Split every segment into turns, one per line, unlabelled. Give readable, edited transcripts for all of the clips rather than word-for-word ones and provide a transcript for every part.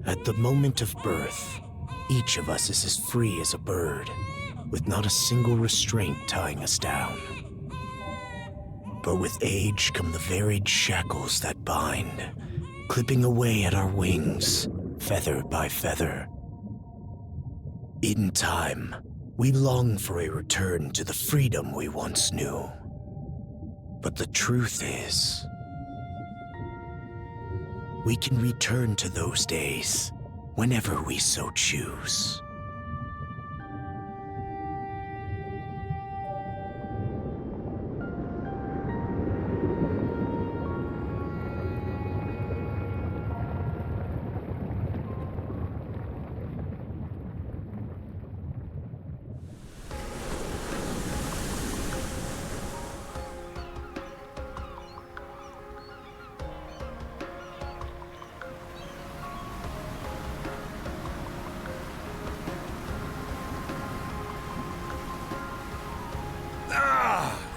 At the moment of birth, each of us is as free as a bird, with not a single restraint tying us down. But with age come the varied shackles that bind, clipping away at our wings, feather by feather. In time, we long for a return to the freedom we once knew. But the truth is, we can return to those days whenever we so choose.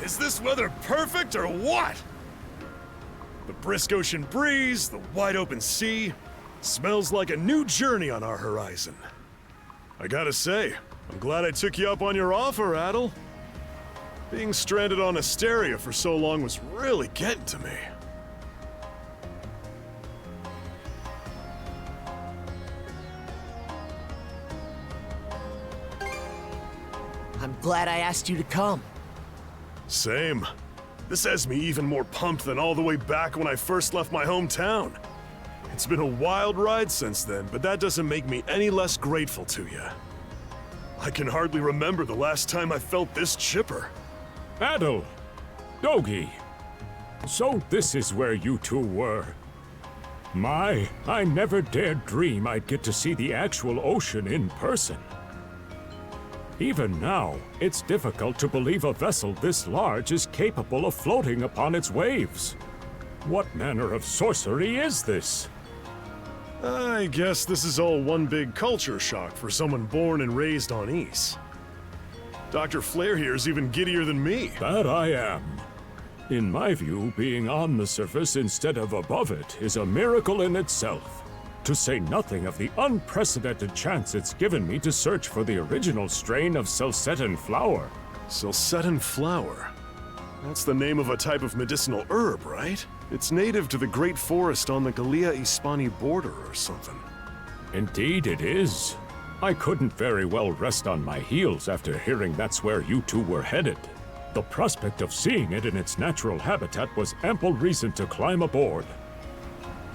Is this weather perfect or what? The brisk ocean breeze, the wide open sea, smells like a new journey on our horizon. I gotta say, I'm glad I took you up on your offer, Adel. Being stranded on Asteria for so long was really getting to me.
I'm glad I asked you to come.
Same. This has me even more pumped than all the way back when I first left my hometown. It's been a wild ride since then, but that doesn't make me any less grateful to you. I can hardly remember the last time I felt this chipper.
Adel! Dogi! So this is where you two were. My, I never dared dream I'd get to see the actual ocean in person. Even now, it's difficult to believe a vessel this large is capable of floating upon its waves. What manner of sorcery is this?
I guess this is all one big culture shock for someone born and raised on Ys. Dr. Flair here is even giddier than me.
That I am. In my view, being on the surface instead of above it is a miracle in itself. To say nothing of the unprecedented chance it's given me to search for the original strain of Celcetan flower.
Celcetan flower? That's the name of a type of medicinal herb, right? It's native to the Great Forest on the Gallia-Hispani border or something.
Indeed it is. I couldn't very well rest on my heels after hearing that's where you two were headed. The prospect of seeing it in its natural habitat was ample reason to climb aboard.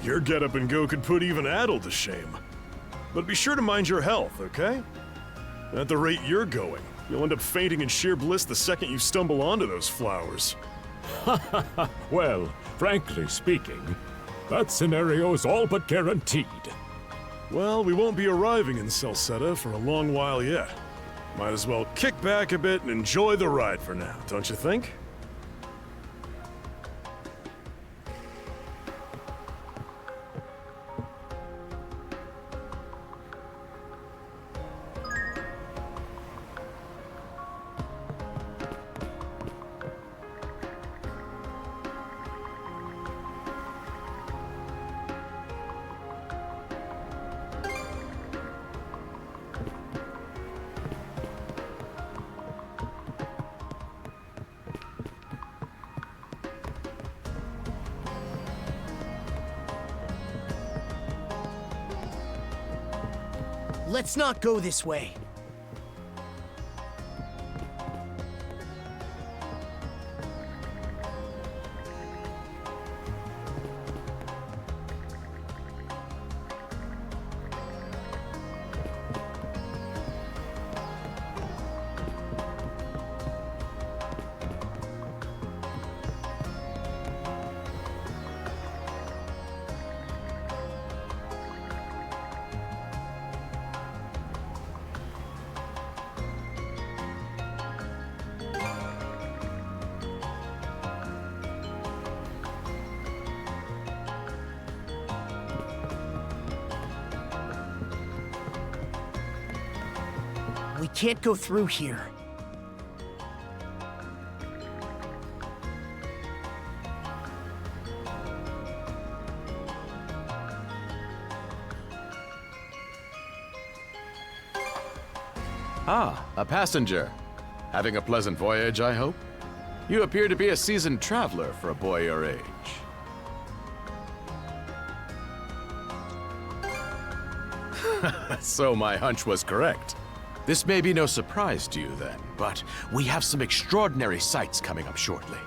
Your get-up and go could put even Adel to shame. But be sure to mind your health, okay? At the rate you're going, you'll end up fainting in sheer bliss the second you stumble onto those flowers.
Well, frankly speaking, that scenario is all but guaranteed.
Well, we won't be arriving in Celceta for a long while yet. Might as well kick back a bit and enjoy the ride for now, don't you think?
Let's not go this way. We can't go through here.
Ah, a passenger. Having a pleasant voyage, I hope? You appear to be a seasoned traveler for a boy your age. So my hunch was correct. This may be no surprise to you then, but we have some extraordinary sights coming up shortly.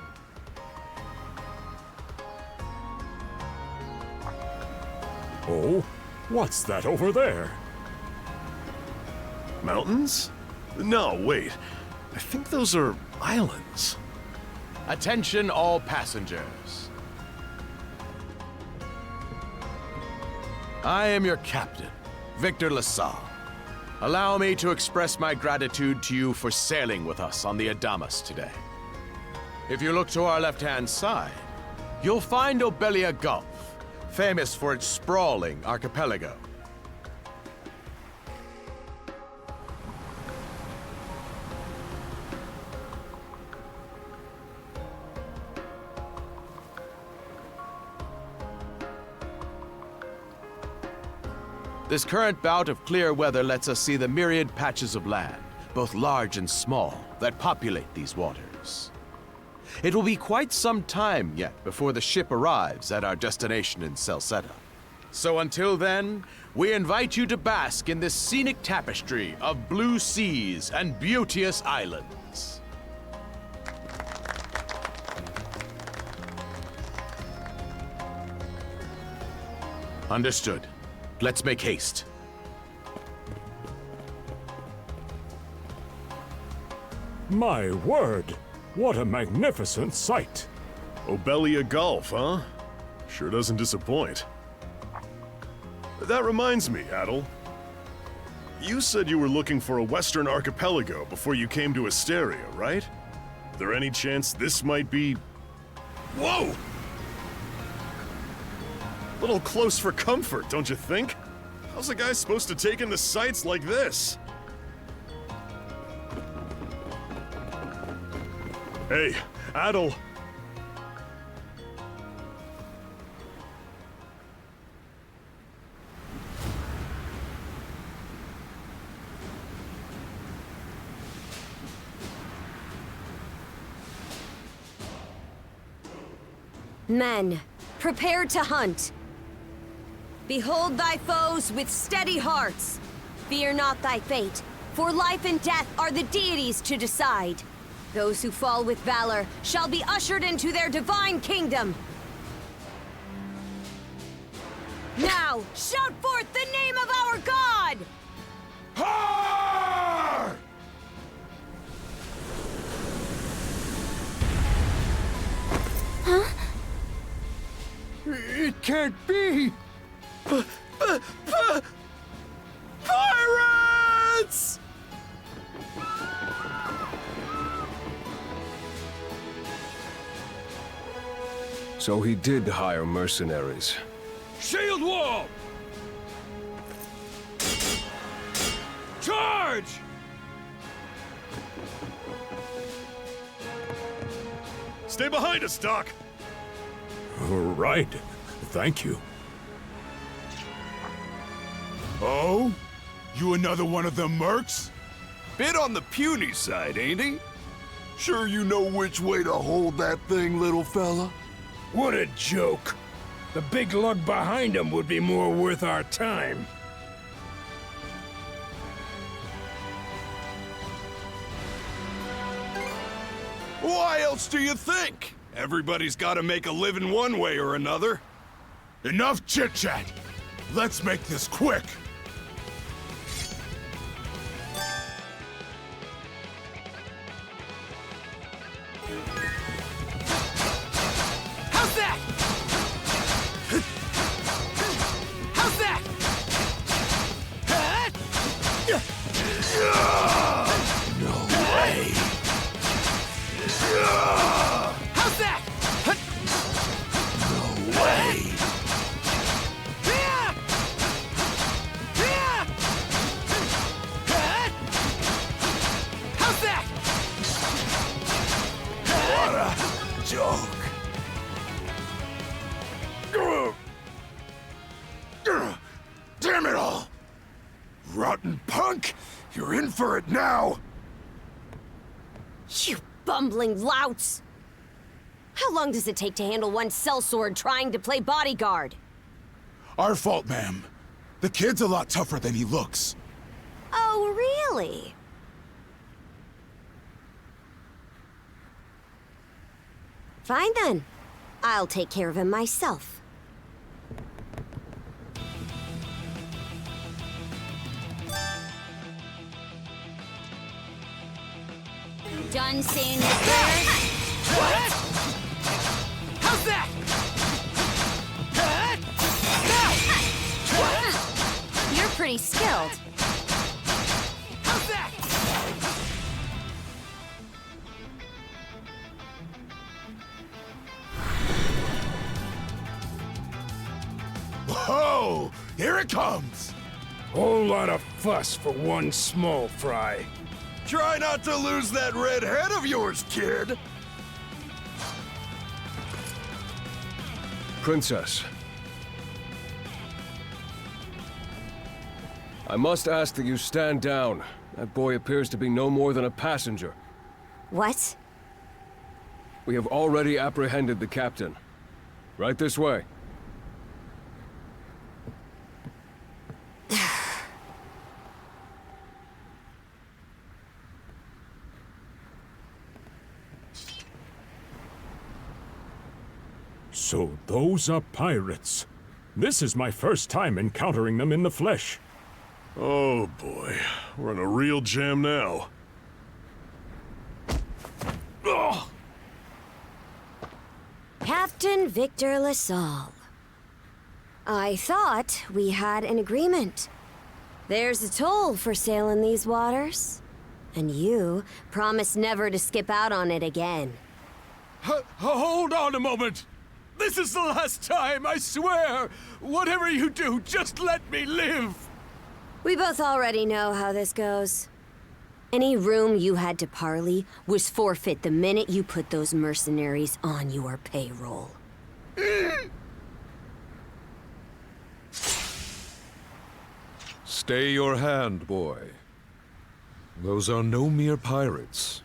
Oh, what's that over there?
Mountains? No, wait. I think those are islands.
Attention all passengers. I am your captain, Victor LaSalle. Allow me to express my gratitude to you for sailing with us on the Adamas today. If you look to our left-hand side, you'll find Obelia Gulf, famous for its sprawling archipelago. This current bout of clear weather lets us see the myriad patches of land, both large and small, that populate these waters. It will be quite some time yet before the ship arrives at our destination in Salsetta. So until then, we invite you to bask in this scenic tapestry of blue seas and beauteous islands. Understood. Let's make haste.
My word, what a magnificent sight!
Obelia Gulf, huh? Sure doesn't disappoint. That reminds me, Adel. You said you were looking for a western archipelago before you came to Asteria, right? Is there any chance this might be... Whoa! Little close for comfort, don't you think? How's a guy supposed to take in the sights like this? Hey, Adel.
Men, prepare to hunt. Behold thy foes with steady hearts. Fear not thy fate, for life and death are the deities to decide. Those who fall with valor shall be ushered into their divine kingdom. Now, shout forth the name of our god!
Har!
It can't be! Pirates!
So he did hire mercenaries.
Shield wall! Charge!
Stay behind us, Doc!
Right. Thank you.
Oh? You another one of them mercs? Bit on the puny side, ain't he? Sure you know which way to hold that thing, little fella?
What a joke. The big lug behind him would be more worth our time.
Why else do you think? Everybody's gotta make a living one way or another. Enough chit-chat. Let's make this quick.
How's that? How's that?
No way.
How's that?
No way.
in for it now!
You bumbling louts! How long does it take to handle one sellsword trying to play bodyguard?
Our fault, ma'am. The kid's a lot tougher than he looks.
Oh, really? Fine then. I'll take care of him myself. Done saying your prayers?
What? How's that?
You're pretty skilled.
How's that?
Whoa! Here it comes!
Whole lot of fuss for one small fry.
Try not to lose that red head of yours, kid!
Princess. I must ask that you stand down. That boy appears to be no more than a passenger.
What?
We have already apprehended the captain. Right this way.
So those are pirates. This is my first time encountering them in the flesh.
Oh boy, we're in a real jam now. Ugh.
Captain Victor LaSalle. I thought we had an agreement. There's a toll for sailing these waters. And you promised never to skip out on it again.
Hold on a moment! This is the last time, I swear! Whatever you do, just let me live!
We both already know how this goes. Any room you had to parley was forfeit the minute you put those mercenaries on your payroll.
Stay your hand, boy. Those are no mere pirates.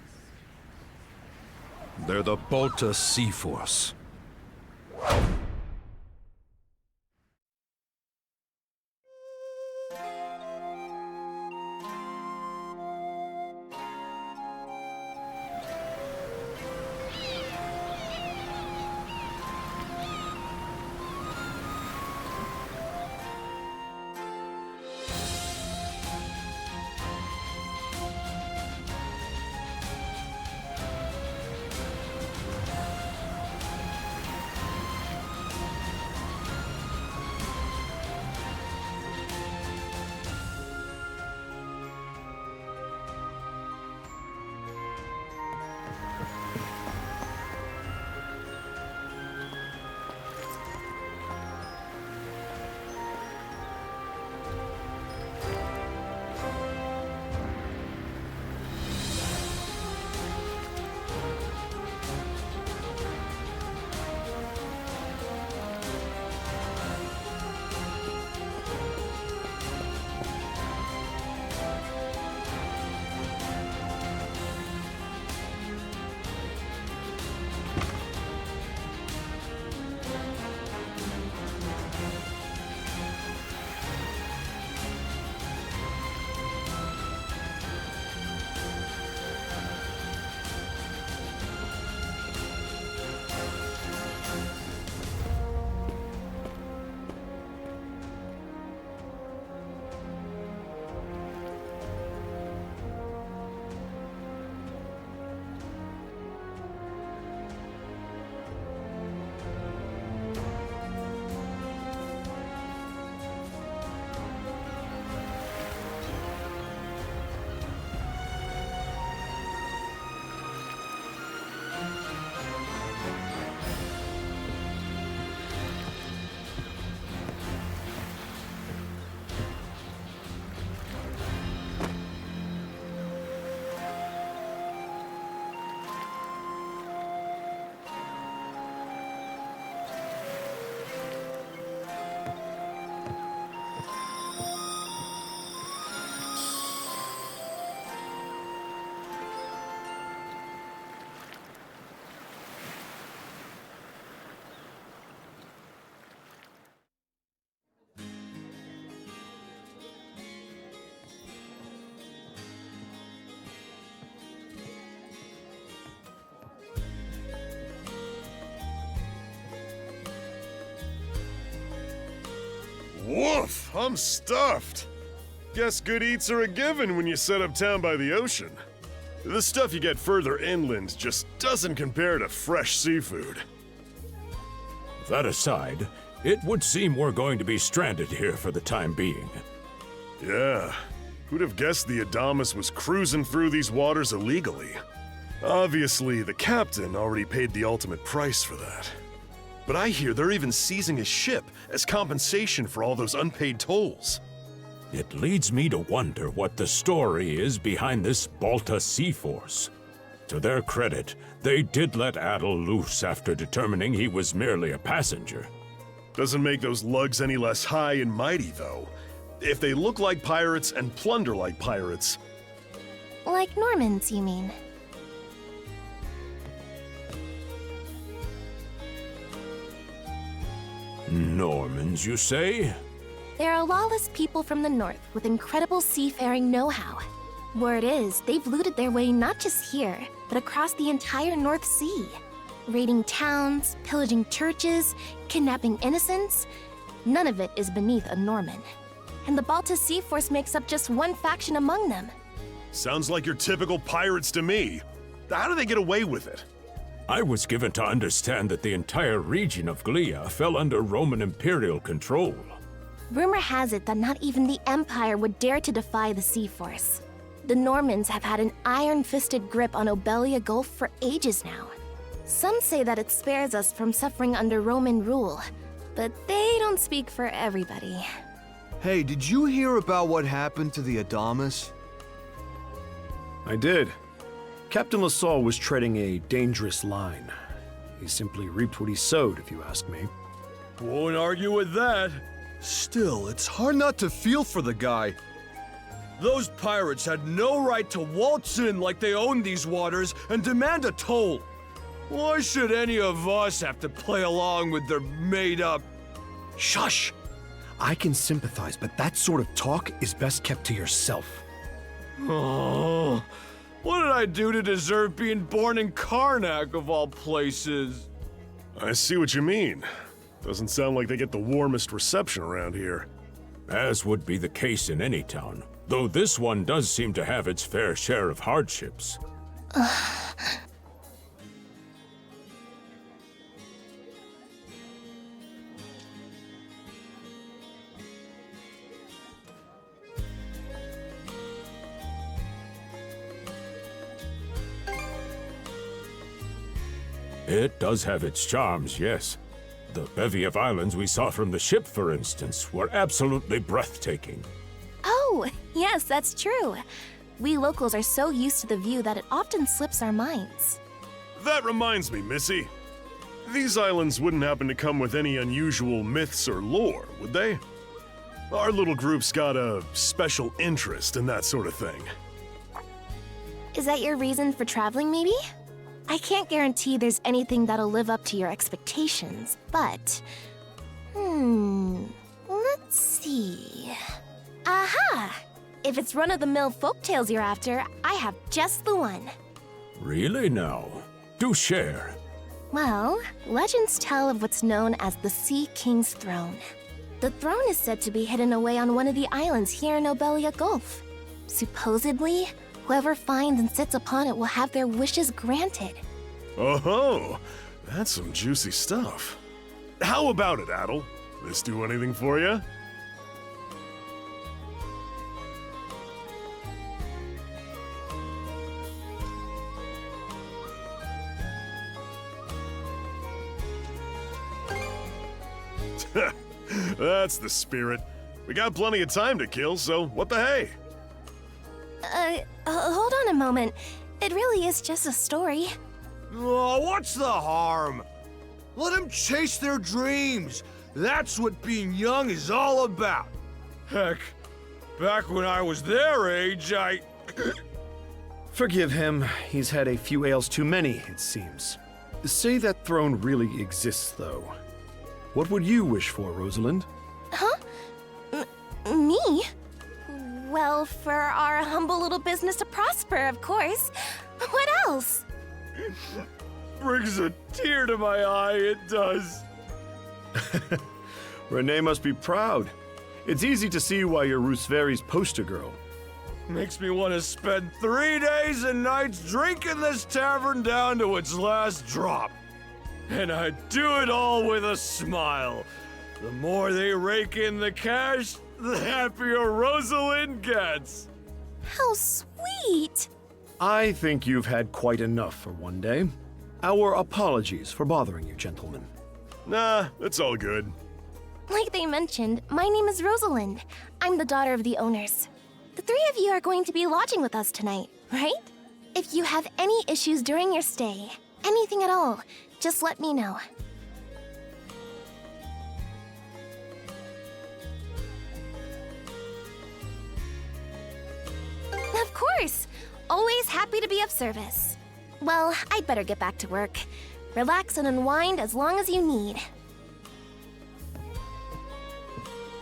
They're the Balta Sea Force.
Woof, I'm stuffed. Guess good eats are a given when you set up town by the ocean. The stuff you get further inland just doesn't compare to fresh seafood.
That aside, it would seem we're going to be stranded here for the time being.
Yeah, who'd have guessed the Adamas was cruising through these waters illegally? Obviously, the captain already paid the ultimate price for that. But I hear they're even seizing his ship as compensation for all those unpaid tolls.
It leads me to wonder what the story is behind this Balta Sea Force. To their credit, they did let Adel loose after determining he was merely a passenger.
Doesn't make those lugs any less high and mighty, though. If they look like pirates and plunder like pirates...
Like Normans, you mean?
Normans, you say?
They're a lawless people from the north with incredible seafaring know-how. Word is, they've looted their way not just here, but across the entire North Sea. Raiding towns, pillaging churches, kidnapping innocents. None of it is beneath a Norman. And the Balta Sea Force makes up just one faction among them.
Sounds like your typical pirates to me. How do they get away with it?
I was given to understand that the entire region of Glia fell under Roman imperial control.
Rumor has it that not even the Empire would dare to defy the Sea Force. The Normans have had an iron-fisted grip on Obelia Gulf for ages now. Some say that it spares us from suffering under Roman rule, but they don't speak for everybody.
Hey, did you hear about what happened to the Adamas?
I did. Captain LaSalle was treading a dangerous line. He simply reaped what he sowed, if you ask me.
Won't argue with that.
Still, it's hard not to feel for the guy.
Those pirates had no right to waltz in like they owned these waters and demand a toll. Why should any of us have to play along with their made-up...
Shush! I can sympathize, but that sort of talk is best kept to yourself.
Oh, what did I do to deserve being born in Karnak, of all places?
I see what you mean. Doesn't sound like they get the warmest reception around here.
As would be the case in any town, though this one does seem to have its fair share of hardships. It does have its charms, yes. The bevy of islands we saw from the ship, for instance, were absolutely breathtaking.
Oh, yes, that's true. We locals are so used to the view that it often slips our minds.
That reminds me, Missy. These islands wouldn't happen to come with any unusual myths or lore, would they? Our little group's got a special interest in that sort of thing.
Is that your reason for traveling, maybe? I can't guarantee there's anything that'll live up to your expectations, but... let's see... Aha! If it's run-of-the-mill folktales you're after, I have just the one.
Really now? Do share.
Well, legends tell of what's known as the Sea King's Throne. The throne is said to be hidden away on one of the islands here in Obelia Gulf. Supposedly, whoever finds and sits upon it will have their wishes granted.
Oh, that's some juicy stuff. How about it, Adel? This do anything for you? That's the spirit. We got plenty of time to kill, so what the hey?
Hold on a moment. It really is just a story.
Oh, what's the harm? Let them chase their dreams. That's what being young is all about.
Heck, back when I was their age, I...
Forgive him. He's had a few ales too many, it seems. Say that throne really exists, though. What would you wish for, Rosalind?
Huh? Me? Well, for our humble little business to prosper, of course. What else?
Brings a tear to my eye, it does.
Renee must be proud. It's easy to see why you're Rooseveri's poster girl.
Makes me want to spend 3 days and nights drinking this tavern down to its last drop. And I do it all with a smile. The more they rake in the cash, the happier Rosalind gets.
How sweet!
I think you've had quite enough for one day. Our apologies for bothering you, gentlemen.
Nah, it's all good.
Like they mentioned, my name is Rosalind. I'm the daughter of the owners. The three of you are going to be lodging with us tonight, right? If you have any issues during your stay, anything at all, just let me know. Of course! Always happy to be of service. Well, I'd better get back to work. Relax and unwind as long as you need.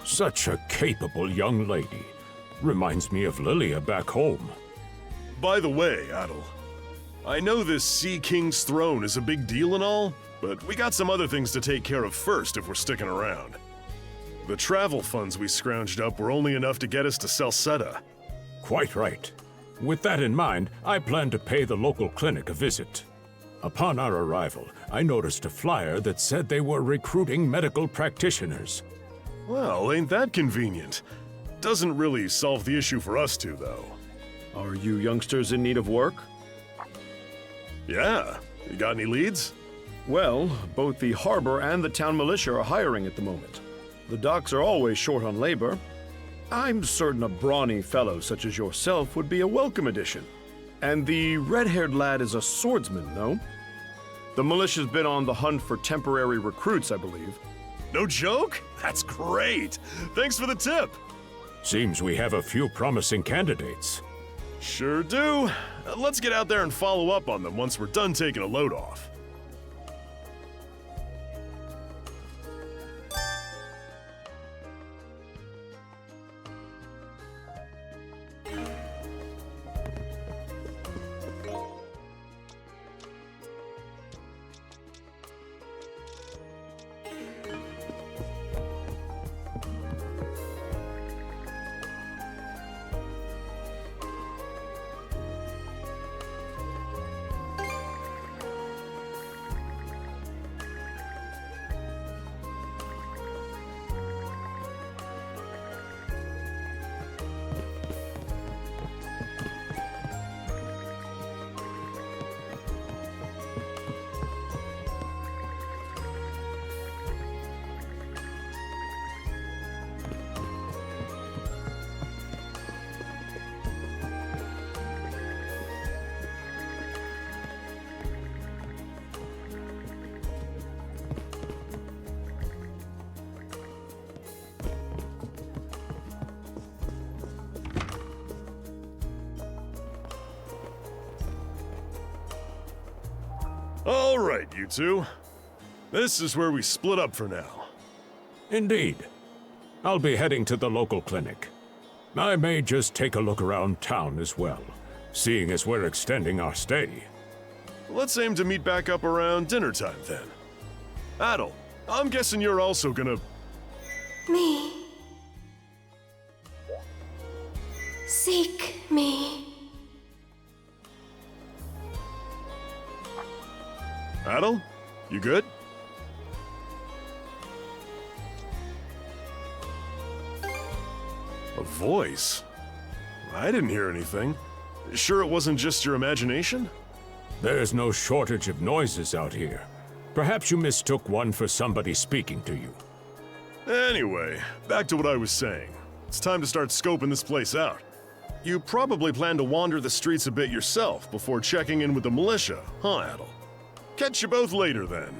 Such a capable young lady. Reminds me of Lilia back home.
By the way, Adel, I know this Sea King's throne is a big deal and all, but we got some other things to take care of first if we're sticking around. The travel funds we scrounged up were only enough to get us to Salsetta.
Quite right. With that in mind, I plan to pay the local clinic a visit. Upon our arrival, I noticed a flyer that said they were recruiting medical practitioners.
Well, ain't that convenient? Doesn't really solve the issue for us two, though.
Are you youngsters in need of work?
Yeah. You got any leads?
Well, both the harbor and the town militia are hiring at the moment. The docks are always short on labor. I'm certain a brawny fellow such as yourself would be a welcome addition. And the red-haired lad is a swordsman, no? The militia's been on the hunt for temporary recruits, I believe.
No joke? That's great! Thanks for the tip!
Seems we have a few promising candidates.
Sure do. Let's get out there and follow up on them once we're done taking a load off. All right, you two. This is where we split up for now.
Indeed. I'll be heading to the local clinic. I may just take a look around town as well, seeing as we're extending our stay.
Let's aim to meet back up around dinner time then. Adel, I'm guessing you're also gonna...
Me. Seek me.
Adel? You good? A voice? I didn't hear anything. Sure it wasn't just your imagination?
There's no shortage of noises out here. Perhaps you mistook one for somebody speaking to you.
Anyway, back to what I was saying. It's time to start scoping this place out. You probably plan to wander the streets a bit yourself before checking in with the militia, huh, Adel? Catch you both later, then.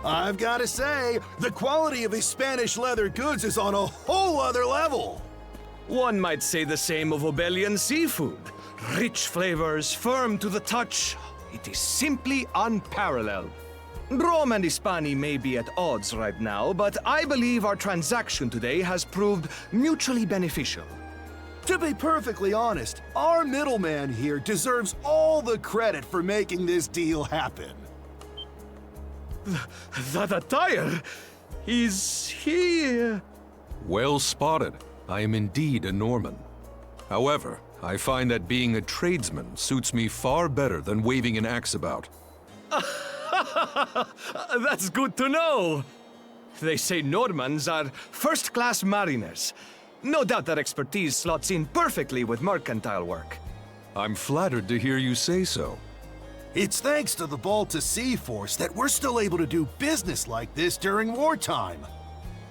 I've got to say, the quality of these Spanish leather goods is on a whole other level.
One might say the same of Obelian seafood. Rich flavors, firm to the touch. It is simply unparalleled. Rome and Hispani may be at odds right now, but I believe our transaction today has proved mutually beneficial.
To be perfectly honest, our middleman here deserves all the credit for making this deal happen.
That attire? Is he...
Well spotted. I am indeed a Norman. However, I find that being a tradesman suits me far better than waving an axe about.
That's good to know. They say Normans are first-class mariners. No doubt that expertise slots in perfectly with mercantile work.
I'm flattered to hear you say so.
It's thanks to the Balta Sea Force that we're still able to do business like this during wartime.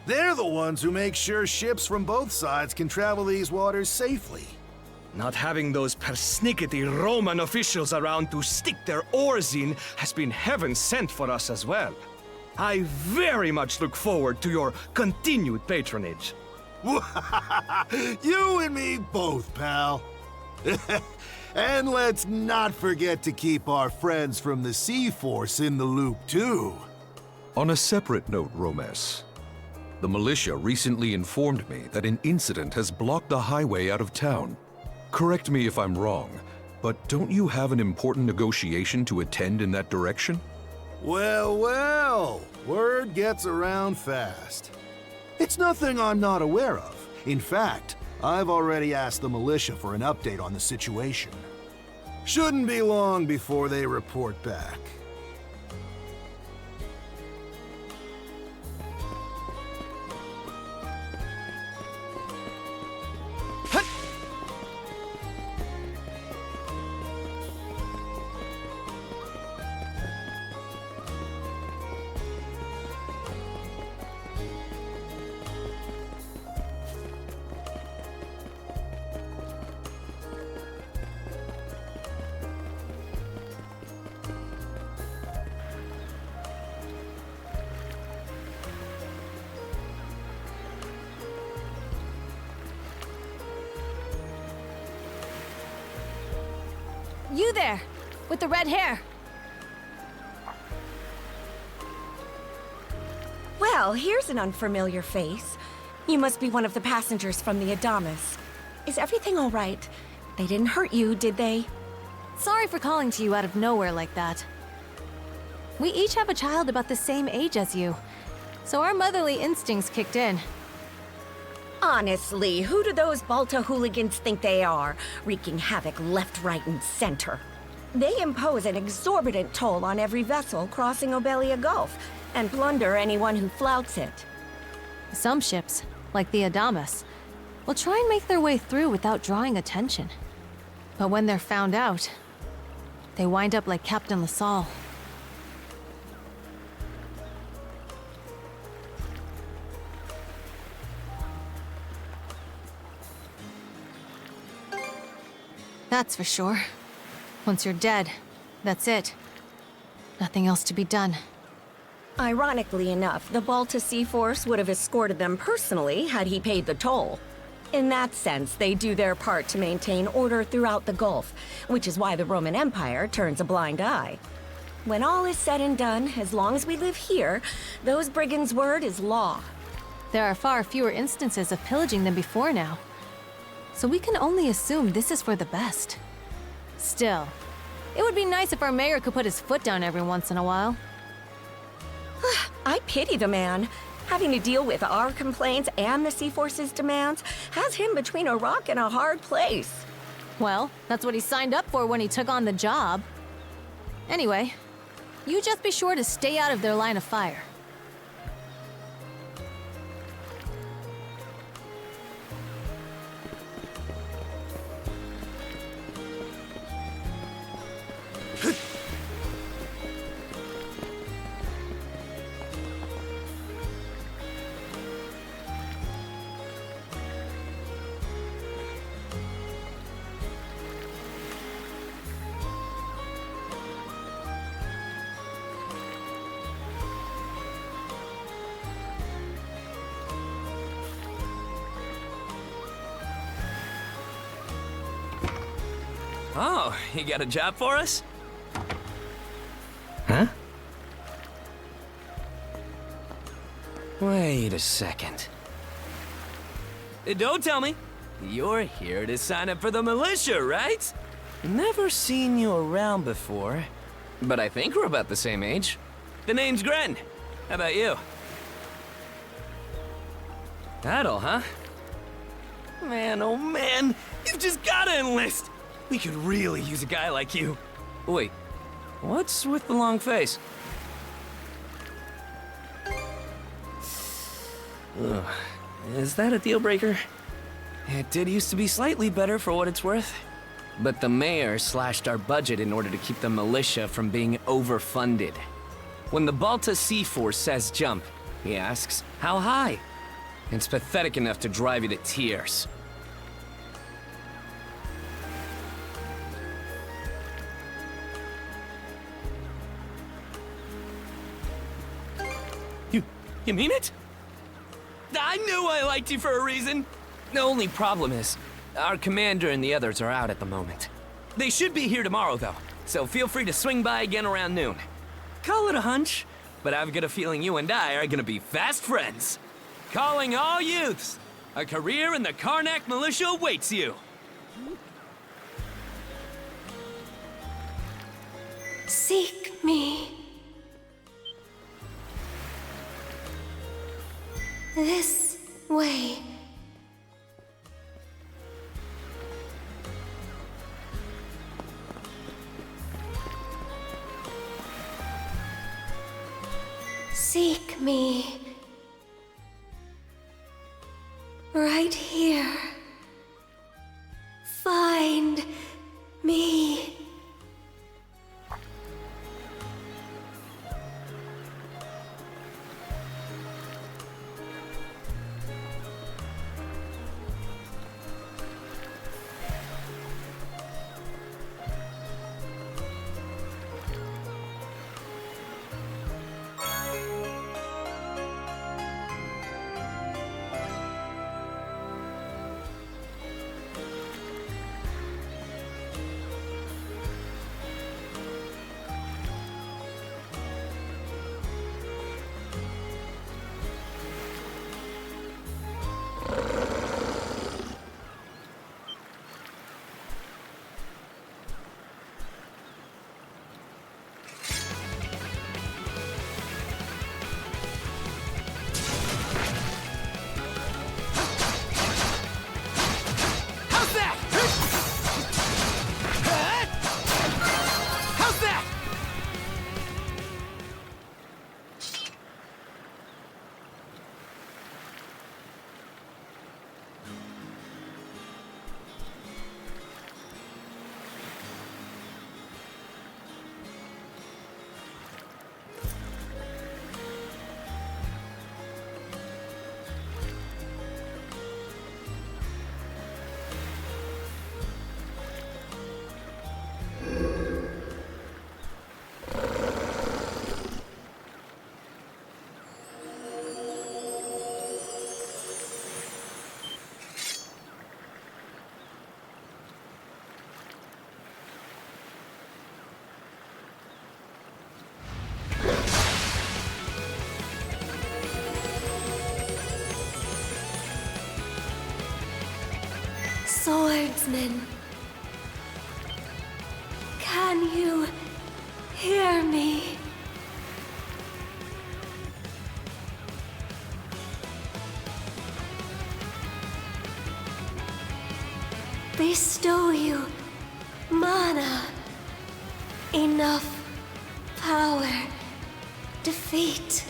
They're the ones who make sure ships from both sides can travel these waters safely.
Not having those persnickety Roman officials around to stick their oars in has been heaven sent for us as well. I very much look forward to your continued patronage.
You and me both, pal. And let's not forget to keep our friends from the Sea Force in the loop, too.
On a separate note, Romes, the militia recently informed me that an incident has blocked the highway out of town. Correct me if I'm wrong, but don't you have an important negotiation to attend in that direction?
Well, well, word gets around fast. It's nothing I'm not aware of. In fact, I've already asked the militia for an update on the situation. Shouldn't be long before they report back.
You there, with the red hair.
Well, here's an unfamiliar face. You must be one of the passengers from the Adamas. Is everything all right? They didn't hurt you, did they?
Sorry for calling to you out of nowhere like that. We each have a child about the same age as you, so our motherly instincts kicked in.
Honestly, who do those Balta hooligans think they are, wreaking havoc left, right, and center? They impose an exorbitant toll on every vessel crossing Obelia Gulf, and plunder anyone who flouts it.
Some ships, like the Adamas, will try and make their way through without drawing attention. But when they're found out, they wind up like Captain LaSalle. That's for sure. Once you're dead, that's it. Nothing else to be done.
Ironically enough, the Balta Sea Force would have escorted them personally had he paid the toll. In that sense, they do their part to maintain order throughout the Gulf, which is why the Roman Empire turns a blind eye. When all is said and done, as long as we live here, those brigands' word is law.
There are far fewer instances of pillaging than before now. So we can only assume this is for the best. Still, it would be nice if our mayor could put his foot down every once in a while.
I pity the man. Having to deal with our complaints and the Sea Force's demands has him between a rock and a hard place.
Well, that's what he signed up for when he took on the job. Anyway, you just be sure to stay out of their line of fire.
Oh, you got a job for us? Huh? Wait a second. Don't tell me. You're here to sign up for the militia, right? Never seen you around before. But I think we're about the same age. The name's Gren. How about you? That'll, huh? Man, oh man, you've just gotta enlist! We could really use a guy like you. Wait, what's with the long face? Ugh, is that a deal breaker? It did used to be slightly better for what it's worth. But the mayor slashed our budget in order to keep the militia from being overfunded. When the Balta Sea Force says jump, he asks, how high? It's pathetic enough to drive you to tears. You mean it? I knew I liked you for a reason! The only problem is, our commander and the others are out at the moment. They should be here tomorrow, though, so feel free to swing by again around noon. Call it a hunch, but I've got a feeling you and I are gonna be fast friends. Calling all youths! A career in the Karnak militia awaits you!
Seek me. This way. Seek me. Right here. Find me. Swordsman, can you hear me? Bestow you mana, enough power, defeat.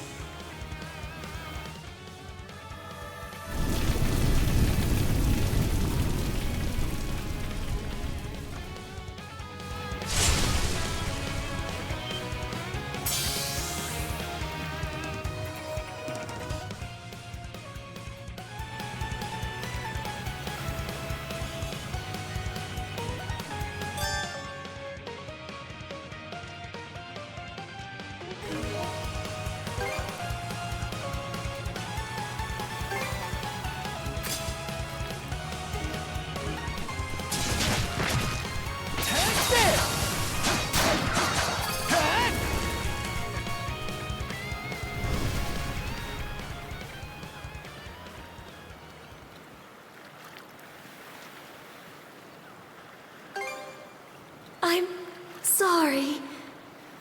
Sorry.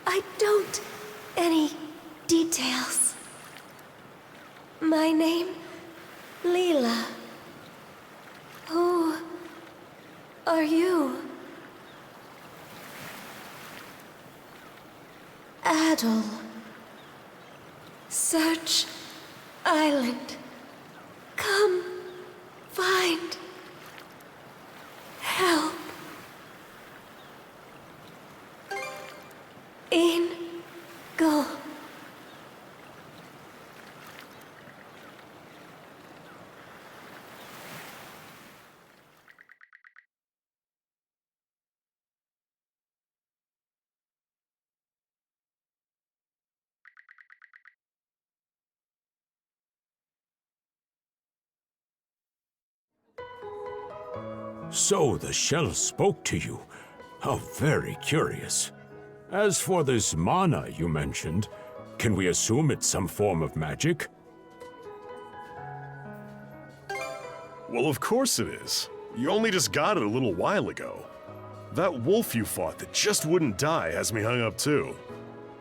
I don't... any details. My name... Leela. Who... are you? Adel. Search... island. Come... find... help. In... go.
So the shell spoke to you. How very curious. As for this mana you mentioned, can we assume it's some form of magic?
Well, of course it is. You only just got it a little while ago. That wolf you fought that just wouldn't die has me hung up too.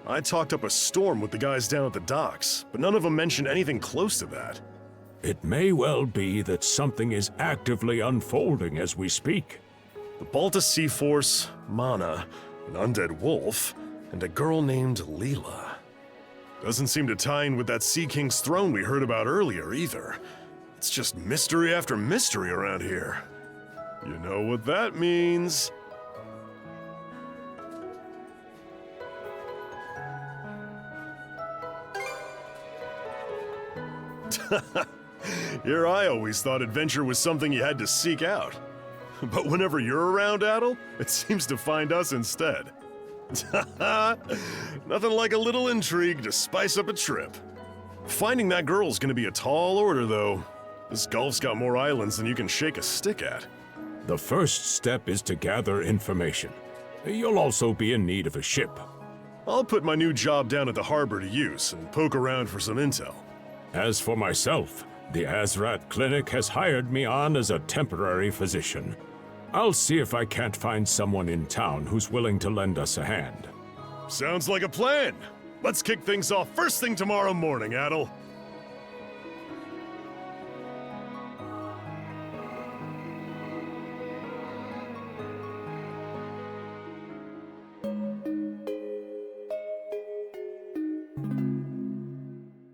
I talked up a storm with the guys down at the docks, but none of them mentioned anything close to that.
It may well be that something is actively unfolding as we speak.
The Balta Sea Force, Mana, an undead wolf, and a girl named Leela. Doesn't seem to tie in with that Sea King's throne we heard about earlier either. It's just mystery after mystery around here. You know what that means. Here I always thought adventure was something you had to seek out. But whenever you're around, Adel, it seems to find us instead. Nothing like a little intrigue to spice up a trip. Finding that girl's gonna be a tall order, though. This Gulf's got more islands than you can shake a stick at.
The first step is to gather information. You'll also be in need of a ship.
I'll put my new job down at the harbor to use and poke around for some intel.
As for myself, the Azrat Clinic has hired me on as a temporary physician. I'll see if I can't find someone in town who's willing to lend us a hand.
Sounds like a plan. Let's kick things off first thing tomorrow morning, Adel.